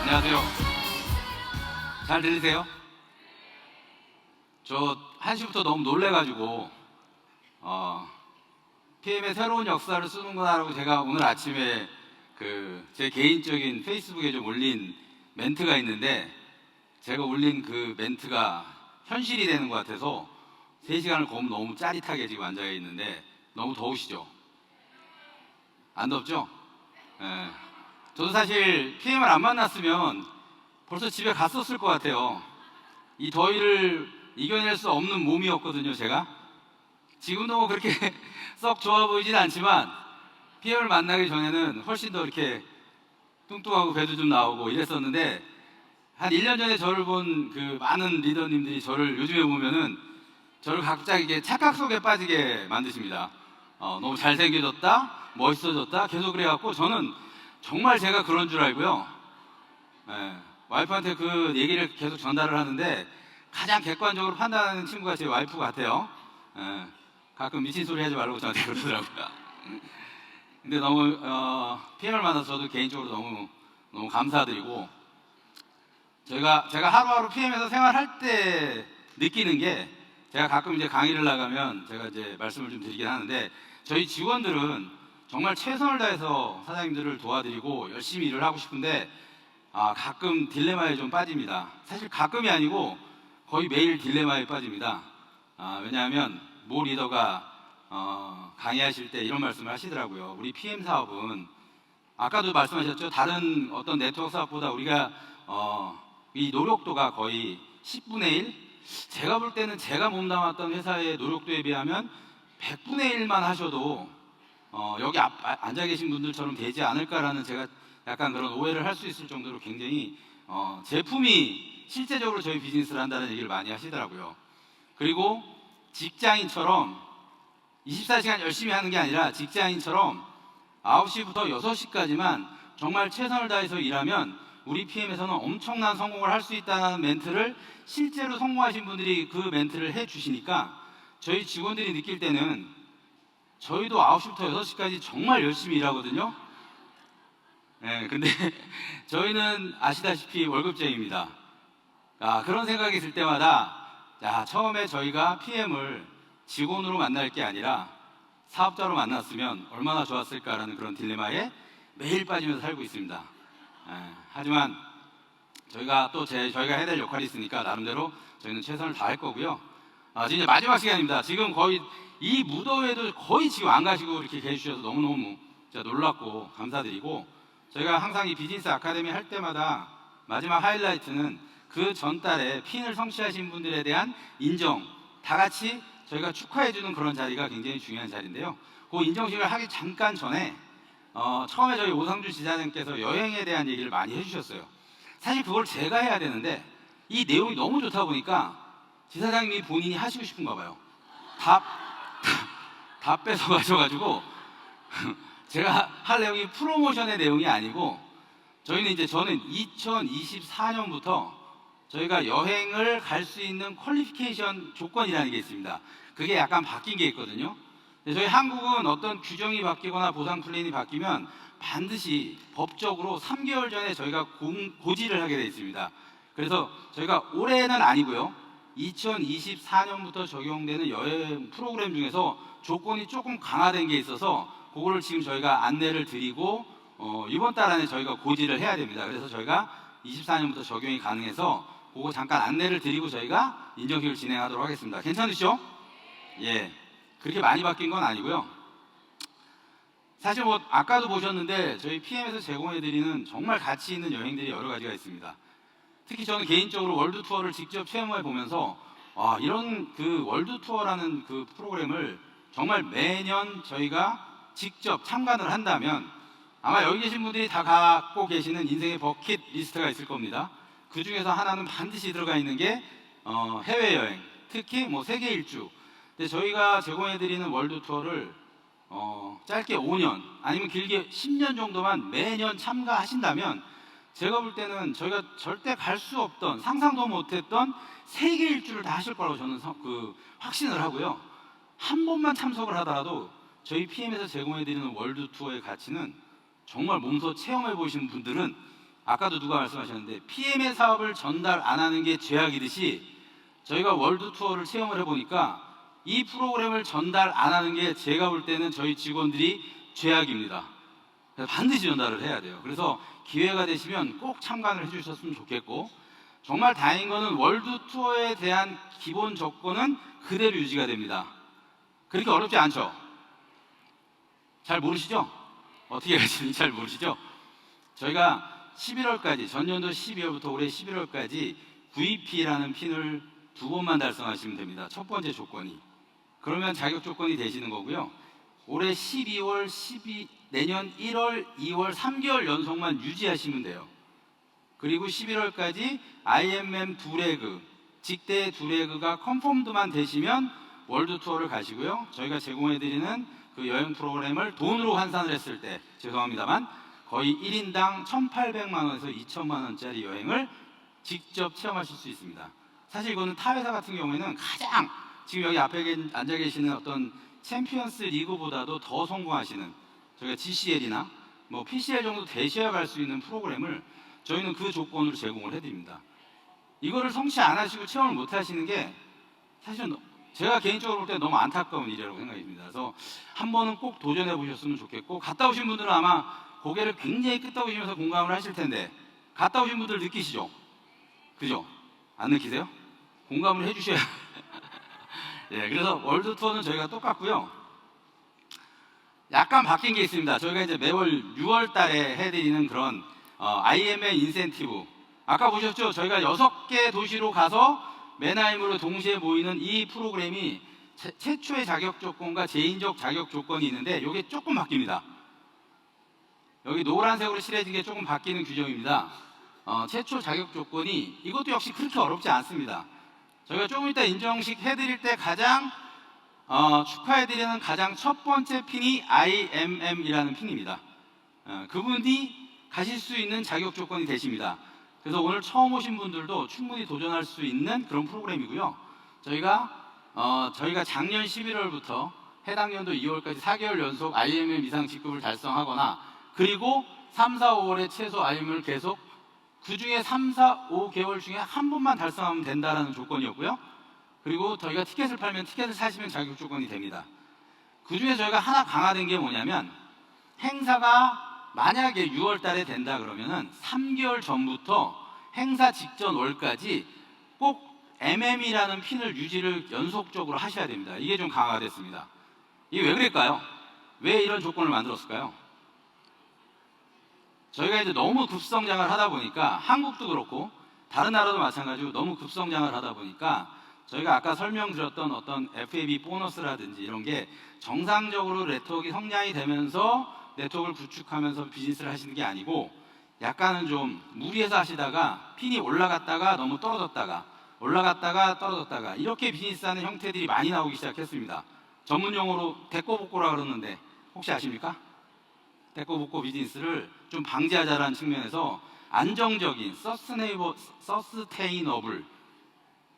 안녕하세요. 잘 들리세요? 저 1시부터 너무 놀래가지고 PM의 새로운 역사를 쓰는구나라고 제가 오늘 아침에 제 개인적인 페이스북에 좀 올린 멘트가 있는데, 제가 올린 그 멘트가 현실이 되는 것 같아서 3시간을 거면 너무 짜릿하게 지금 앉아 있는데, 너무 더우시죠? 안 덥죠? 예. 저도 사실 PM을 안 만났으면 벌써 집에 갔었을 것 같아요. 이 더위를 이겨낼 수 없는 몸이었거든요, 제가. 지금도 뭐 그렇게 썩 좋아 보이진 않지만 PM을 만나기 전에는 훨씬 더 이렇게 뚱뚱하고 배도 좀 나오고 이랬었는데, 한 1년 전에 저를 본 그 많은 리더님들이 저를 요즘에 보면은 저를 갑자기 이게 착각 속에 빠지게 만드십니다. 너무 잘생겨졌다, 멋있어졌다 계속 그래갖고, 저는 정말 제가 그런 줄 알고요. 예, 와이프한테 그 얘기를 계속 전달을 하는데, 가장 객관적으로 판단하는 친구가 제 와이프 같아요. 예, 가끔 미친 소리 하지 말라고 저한테 그러더라고요. 근데 너무 PM을 만나서 저도 개인적으로 너무 감사드리고, 제가 하루하루 PM에서 생활할 때 느끼는 게, 제가 가끔 이제 강의를 나가면 제가 이제 말씀을 좀 드리긴 하는데, 저희 직원들은 정말 최선을 다해서 사장님들을 도와드리고 열심히 일을 하고 싶은데, 가끔 딜레마에 좀 빠집니다. 사실 가끔이 아니고 거의 매일 딜레마에 빠집니다. 왜냐하면 모 리더가 강의하실 때 이런 말씀을 하시더라고요. 우리 PM 사업은, 아까도 말씀하셨죠, 다른 어떤 네트워크 사업보다 우리가 이 노력도가 거의 10분의 1? 제가 볼 때는 제가 몸담았던 회사의 노력도에 비하면 100분의 1만 하셔도 여기 앉아 계신 분들처럼 되지 않을까라는, 제가 약간 그런 오해를 할 수 있을 정도로 굉장히 제품이 실제적으로 저희 비즈니스를 한다는 얘기를 많이 하시더라고요. 그리고 직장인처럼 24시간 열심히 하는 게 아니라, 직장인처럼 9시부터 6시까지만 정말 최선을 다해서 일하면 우리 PM에서는 엄청난 성공을 할 수 있다는 멘트를, 실제로 성공하신 분들이 그 멘트를 해주시니까 저희 직원들이 느낄 때는, 저희도 9시부터 6시까지 정말 열심히 일하거든요. 네, 근데 저희는 아시다시피 월급쟁이입니다. 그런 생각이 들 때마다, 처음에 저희가 PM을 직원으로 만날 게 아니라 사업자로 만났으면 얼마나 좋았을까라는 그런 딜레마에 매일 빠지면서 살고 있습니다. 하지만 저희가 해야 될 역할이 있으니까 나름대로 저희는 최선을 다할 거고요. 이제 마지막 시간입니다. 지금 거의 이 무더위에도 거의 지금 안 가시고 이렇게 계셔서 너무너무 진짜 놀랍고 감사드리고, 저희가 항상 이 비즈니스 아카데미 할 때마다 마지막 하이라이트는 그 전달에 핀을 성취하신 분들에 대한 인정, 다 같이 저희가 축하해주는 그런 자리가 굉장히 중요한 자리인데요. 그 인정식을 하기 잠깐 전에 처음에 저희 오상준 지사장께서 여행에 대한 얘기를 많이 해주셨어요. 사실 그걸 제가 해야 되는데 이 내용이 너무 좋다 보니까 지사장님이 본인이 하시고 싶은가 봐요. 다 뺏어 가셔가지고 제가 할 내용이 프로모션의 내용이 아니고, 저는 2024년부터 저희가 여행을 갈 수 있는 퀄리피케이션 조건이라는 게 있습니다. 그게 약간 바뀐 게 있거든요. 저희 한국은 어떤 규정이 바뀌거나 보상 플랜이 바뀌면 반드시 법적으로 3개월 전에 저희가 고지를 하게 되어 있습니다. 그래서 저희가 올해는 아니고요, 2024년부터 적용되는 여행 프로그램 중에서 조건이 조금 강화된 게 있어서 그거를 지금 저희가 안내를 드리고 이번 달 안에 저희가 고지를 해야 됩니다. 그래서 저희가 24년부터 적용이 가능해서 그거 잠깐 안내를 드리고 저희가 인정식을 진행하도록 하겠습니다. 괜찮으시죠? 예, 그렇게 많이 바뀐 건 아니고요. 사실 아까도 보셨는데 저희 PM에서 제공해드리는 정말 가치 있는 여행들이 여러 가지가 있습니다. 특히 저는 개인적으로 월드 투어를 직접 체험해 보면서 이런 그 월드 투어라는 그 프로그램을 정말 매년 저희가 직접 참관을 한다면, 아마 여기 계신 분들이 다 갖고 계시는 인생의 버킷 리스트가 있을 겁니다. 그 중에서 하나는 반드시 들어가 있는 게 해외여행, 특히 세계 일주. 근데 저희가 제공해드리는 월드 투어를 짧게 5년 아니면 길게 10년 정도만 매년 참가하신다면, 제가 볼 때는 저희가 절대 갈 수 없던, 상상도 못했던 세계 일주를 다 하실 거라고 저는 확신을 하고요. 한 번만 참석을 하더라도 저희 PM에서 제공해드리는 월드 투어의 가치는, 정말 몸소 체험해 보시는 분들은 아까도 누가 말씀하셨는데 PM의 사업을 전달 안 하는 게 죄악이듯이 저희가 월드 투어를 체험을 해보니까 이 프로그램을 전달 안 하는 게 제가 볼 때는 저희 직원들이 죄악입니다. 그래서 반드시 전달을 해야 돼요. 그래서 기회가 되시면 꼭 참관을 해주셨으면 좋겠고, 정말 다행인 거는 월드 투어에 대한 기본 조건은 그대로 유지가 됩니다. 그렇게 어렵지 않죠? 잘 모르시죠? 어떻게 하시는지 잘 모르시죠? 저희가 11월까지, 전년도 12월부터 올해 11월까지 VP라는 핀을 2번만 달성하시면 됩니다. 첫 번째 조건이. 그러면 자격 조건이 되시는 거고요. 올해 12월, 내년 1월, 2월 3개월 연속만 유지하시면 돼요. 그리고 11월까지 IMM 2레그, 직대 2레그가 컨펌드만 되시면 월드 투어를 가시고요. 저희가 제공해드리는 그 여행 프로그램을 돈으로 환산을 했을 때, 죄송합니다만 거의 1인당 1,800만 원에서 2,000만 원짜리 여행을 직접 체험하실 수 있습니다. 사실 이거는 타 회사 같은 경우에는 가장 지금 여기 앞에 앉아 계시는 어떤 챔피언스 리그보다도 더 성공하시는, 저희가 GCL이나 뭐 PCL 정도 되셔야 갈 수 있는 프로그램을 저희는 그 조건으로 제공을 해드립니다. 이거를 성취 안 하시고 체험을 못 하시는 게 사실은 제가 개인적으로 볼 때 너무 안타까운 일이라고 생각이 듭니다. 그래서 한 번은 꼭 도전해 보셨으면 좋겠고, 갔다 오신 분들은 아마 고개를 굉장히 끄덕이시면서 공감을 하실 텐데, 갔다 오신 분들 느끼시죠? 그죠? 안 느끼세요? 공감을 해주셔야. 예, 그래서 월드 투어는 저희가 똑같고요. 약간 바뀐 게 있습니다. 저희가 이제 매월 6월 달에 해드리는 그런 IM의 인센티브. 아까 보셨죠? 저희가 6개 도시로 가서 맨하임으로 동시에 모이는 이 프로그램이 최초의 자격 조건과 제인적 자격 조건이 있는데, 이게 조금 바뀝니다. 여기 노란색으로 칠해진 게 조금 바뀌는 규정입니다. 최초 자격 조건이, 이것도 역시 그렇게 어렵지 않습니다. 저희가 조금 이따 인정식 해드릴 때 가장 축하해드리는 가장 첫 번째 핀이 IMM이라는 핀입니다. 그분이 가실 수 있는 자격 조건이 되십니다. 그래서 오늘 처음 오신 분들도 충분히 도전할 수 있는 그런 프로그램이고요. 저희가 작년 11월부터 해당 연도 2월까지 4개월 연속 IMM 이상 직급을 달성하거나, 그리고 3, 4, 5월에 최소 IMM을 계속, 그 중에 3, 4, 5개월 중에 한 번만 달성하면 된다는 조건이었고요. 그리고 저희가 티켓을 팔면, 티켓을 사시면 자격 조건이 됩니다. 그 중에 저희가 하나 강화된 게 뭐냐면, 행사가 만약에 6월 달에 된다 그러면은 3개월 전부터 행사 직전 월까지 꼭 MM이라는 핀을 유지를 연속적으로 하셔야 됩니다. 이게 좀 강화가 됐습니다. 이게 왜 그럴까요? 왜 이런 조건을 만들었을까요? 저희가 이제 너무 급성장을 하다 보니까, 한국도 그렇고 다른 나라도 마찬가지고 너무 급성장을 하다 보니까, 저희가 아까 설명드렸던 어떤 FAB 보너스라든지 이런 게 정상적으로 네트워크가 성장이 되면서 네트워크를 구축하면서 비즈니스를 하시는 게 아니고, 약간은 좀 무리해서 하시다가 핀이 올라갔다가 너무 떨어졌다가, 올라갔다가 떨어졌다가, 이렇게 비즈니스하는 형태들이 많이 나오기 시작했습니다. 전문용어로 데꼬복고라 그러는데 혹시 아십니까? 데꼬복고 비즈니스를 좀 방지하자라는 측면에서 안정적인 서스테이너블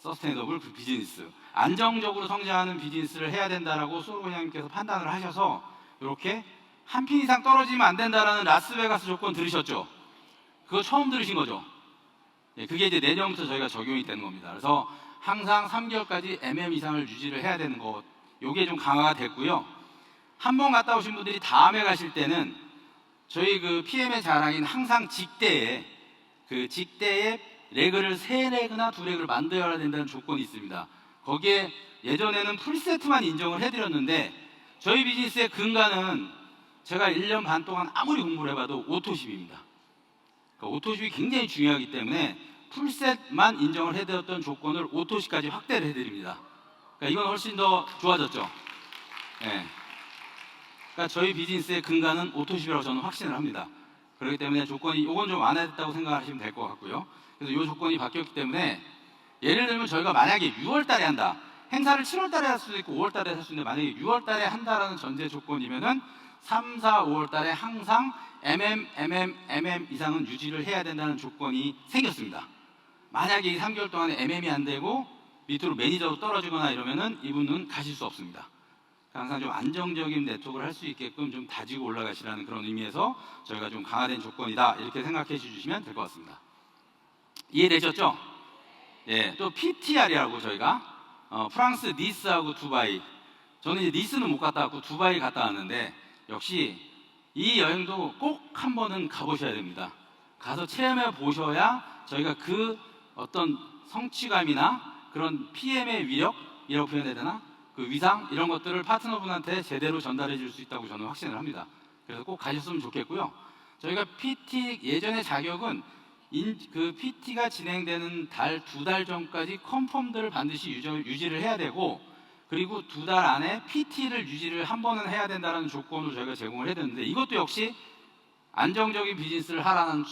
그 비즈니스, 안정적으로 성장하는 비즈니스를 해야 된다라고 소로 회장님께서 판단을 하셔서 이렇게 한 핀 이상 떨어지면 안 된다라는 라스베가스 조건 들으셨죠? 그거 처음 들으신 거죠? 예, 그게 이제 내년부터 저희가 적용이 되는 겁니다. 그래서 항상 3개월까지 MM 이상을 유지를 해야 되는 것, 요게 좀 강화가 됐고요. 한 번 갔다 오신 분들이 다음에 가실 때는 저희 그 PM의 자랑인 항상 직대에 레그를 3레그나 2레그를 만들어야 된다는 조건이 있습니다. 거기에 예전에는 풀세트만 인정을 해드렸는데, 저희 비즈니스의 근간은 제가 1년 반 동안 아무리 공부를 해봐도 오토십입니다. 그러니까 오토십이 굉장히 중요하기 때문에 풀셋만 인정을 해드렸던 조건을 오토십까지 확대를 해드립니다. 그러니까 이건 훨씬 더 좋아졌죠. 네. 그러니까 저희 비즈니스의 근간은 오토십이라고 저는 확신을 합니다. 그렇기 때문에 조건이, 이건 좀 완화됐다고 생각하시면 될 것 같고요. 그래서 이 조건이 바뀌었기 때문에, 예를 들면 저희가 만약에 6월 달에 한다, 행사를 7월 달에 할 수도 있고 5월 달에 할 수 있는데, 만약에 6월 달에 한다라는 전제 조건이면은 3, 4, 5월 달에 항상 MM 이상은 유지를 해야 된다는 조건이 생겼습니다. 만약에 이 3개월 동안에 MM이 안 되고 밑으로 매니저로 떨어지거나 이러면은 이분은 가실 수 없습니다. 항상 좀 안정적인 네트워크를 할 수 있게끔 좀 다지고 올라가시라는 그런 의미에서 저희가 좀 강화된 조건이다 이렇게 생각해 주시면 될 것 같습니다. 이해되셨죠? 예, 또 PTR이라고 저희가 프랑스 니스하고 두바이, 저는 이제 니스는 못 갔다 왔고 두바이 갔다 왔는데 역시 이 여행도 꼭 한 번은 가보셔야 됩니다. 가서 체험해 보셔야 저희가 그 어떤 성취감이나 그런 PM의 위력이라고 표현해야 되나? 그 위상 이런 것들을 파트너분한테 제대로 전달해 줄 수 있다고 저는 확신을 합니다. 그래서 꼭 가셨으면 좋겠고요. 저희가 PT 예전에 자격은 그 PT가 진행되는 두 달 전까지 컨펌들을 반드시 유지를 해야 되고, 그리고 2달 안에 PT를 유지를 한 번은 해야 된다는 조건으로 저희가 제공을 해야 되는데, 이것도 역시 안정적인 비즈니스를 하라는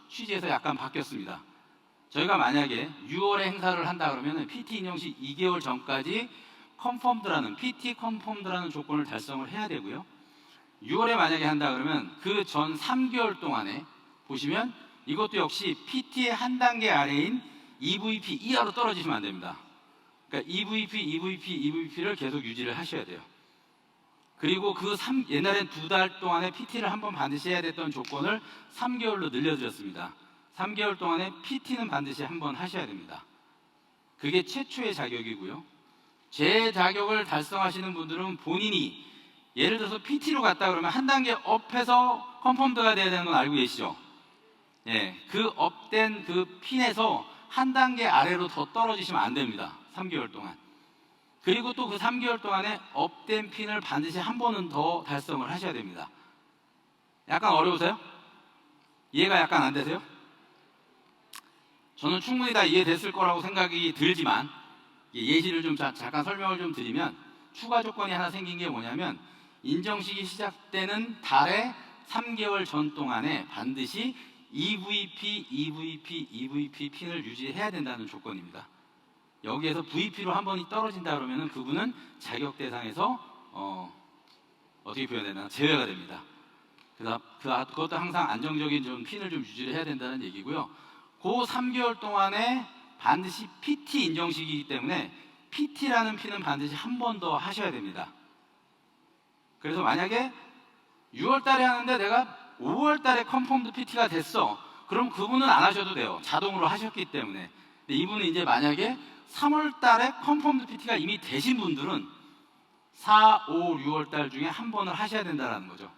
취지에서 약간 바뀌었습니다. 저희가 만약에 6월에 행사를 한다 그러면 PT 인정 시 2개월 전까지 컨펌드라는 PT 컨펌드라는 조건을 달성을 해야 되고요. 6월에 만약에 한다 그러면 그 전 3개월 동안에 보시면 이것도 역시 PT의 한 단계 아래인 EVP 이하로 떨어지시면 안 됩니다. 그러니까 EVP를 계속 유지를 하셔야 돼요. 그리고 옛날엔 2달 동안에 PT를 한 번 반드시 해야 됐던 조건을 3개월로 늘려드렸습니다. 3개월 동안에 PT는 반드시 한 번 하셔야 됩니다. 그게 최초의 자격이고요. 제 자격을 달성하시는 분들은 본인이 예를 들어서 PT로 갔다 그러면 한 단계 업해서 컨펌드가 돼야 되는 건 알고 계시죠? 예, 그 업된 그 핀에서 한 단계 아래로 더 떨어지시면 안 됩니다. 3개월 동안. 그리고 또 그 3개월 동안에 업된 핀을 반드시 한 번은 더 달성을 하셔야 됩니다. 약간 어려우세요? 이해가 약간 안 되세요? 저는 충분히 다 이해됐을 거라고 생각이 들지만 예시를 좀 잠깐 설명을 좀 드리면, 추가 조건이 하나 생긴 게 뭐냐면 인정식이 시작되는 달의 3개월 전 동안에 반드시 EVP 핀을 유지해야 된다는 조건입니다. 여기에서 VP로 한 번이 떨어진다 그러면 그분은 자격 대상에서 어떻게 표현되나 제외가 됩니다. 그래서 그것도 항상 안정적인 좀 핀을 좀 유지를 해야 된다는 얘기고요. 그 3개월 동안에 반드시 PT 인정식이기 때문에 PT라는 핀은 반드시 한 번 더 하셔야 됩니다. 그래서 만약에 6월 달에 하는데 내가 5월 달에 컨펌드 PT가 됐어. 그럼 그분은 안 하셔도 돼요. 자동으로 하셨기 때문에. 근데 이분은 이제 만약에 3월 달에 컨펌드 PT가 이미 되신 분들은 4, 5, 6월 달 중에 한 번을 하셔야 된다는 거죠.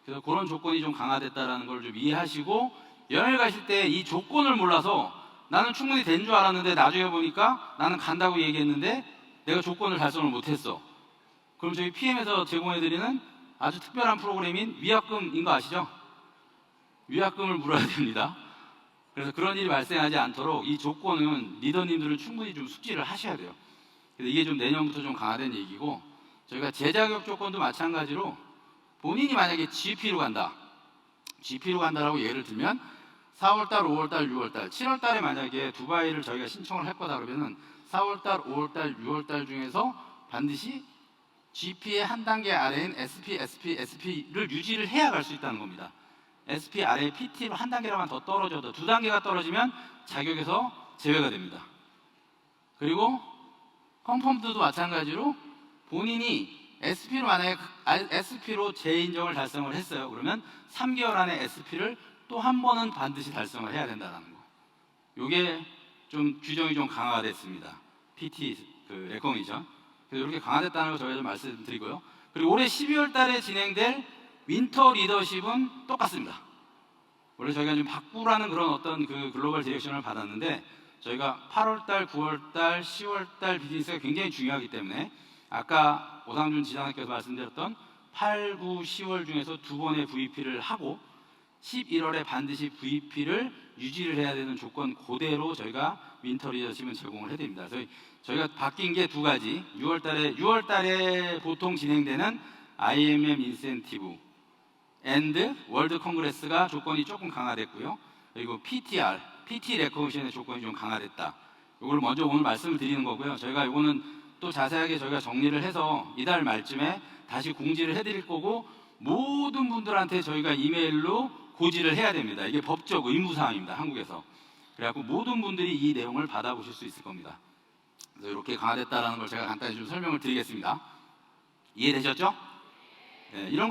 그래서 그런 조건이 좀 강화됐다는 걸 좀 이해하시고, 여행을 가실 때 이 조건을 몰라서 나는 충분히 된 줄 알았는데 나중에 보니까 나는 간다고 얘기했는데 내가 조건을 달성을 못했어. 그럼 저희 PM에서 제공해드리는 아주 특별한 프로그램인 위약금인 거 아시죠? 위약금을 물어야 됩니다. 그래서 그런 일이 발생하지 않도록 이 조건은 리더님들은 충분히 좀 숙지를 하셔야 돼요. 그래서 이게 좀 내년부터 좀 강화된 얘기고, 저희가 재자격 조건도 마찬가지로 본인이 만약에 GP로 간다라고 예를 들면 4월달, 5월달, 6월달, 7월달에 만약에 두바이를 저희가 신청을 할 거다 그러면은 4월달, 5월달, 6월달 중에서 반드시 GP의 한 단계 아래인 SP를 유지를 해야 갈 수 있다는 겁니다. SP 아래 PT로 한 단계만 더 떨어져도 2단계가 떨어지면 자격에서 제외가 됩니다. 그리고 컨펌드도 마찬가지로 본인이 SP로 만약에 SP로 재인정을 달성을 했어요. 그러면 3개월 안에 SP를 또 한 번은 반드시 달성을 해야 된다는 거. 요게 좀 규정이 좀 강화가 됐습니다. PT 레코니션. 그래서 이렇게 강화됐다는 거 저희가 좀 말씀드리고요. 그리고 올해 12월 달에 진행될 윈터 리더십은 똑같습니다. 원래 저희가 좀 바꾸라는 그런 어떤 그 글로벌 디렉션을 받았는데, 저희가 8월 달, 9월 달, 10월 달 비즈니스가 굉장히 중요하기 때문에 아까 오상준 지사님께서 말씀드렸던 8, 9, 10월 중에서 2번의 VP를 하고 11월에 반드시 VP를 유지를 해야 되는 조건 그대로 저희가 윈터 리더십은 제공을 해드립니다. 그래서 저희가 바뀐 게 2가지. 6월 달에 보통 진행되는 IMM 인센티브 앤드 월드 콩그레스가 조건이 조금 강화됐고요. 그리고 PT 레코니션의 조건이 좀 강화됐다. 이걸 먼저 오늘 말씀을 드리는 거고요. 저희가 이거는 또 자세하게 저희가 정리를 해서 이달 말쯤에 다시 공지를 해드릴 거고, 모든 분들한테 저희가 이메일로 고지를 해야 됩니다. 이게 법적 의무사항입니다. 한국에서. 그래갖고 모든 분들이 이 내용을 받아보실 수 있을 겁니다. 그래서 이렇게 강화됐다는 걸 제가 간단히 좀 설명을 드리겠습니다. 이해되셨죠? 네, 이런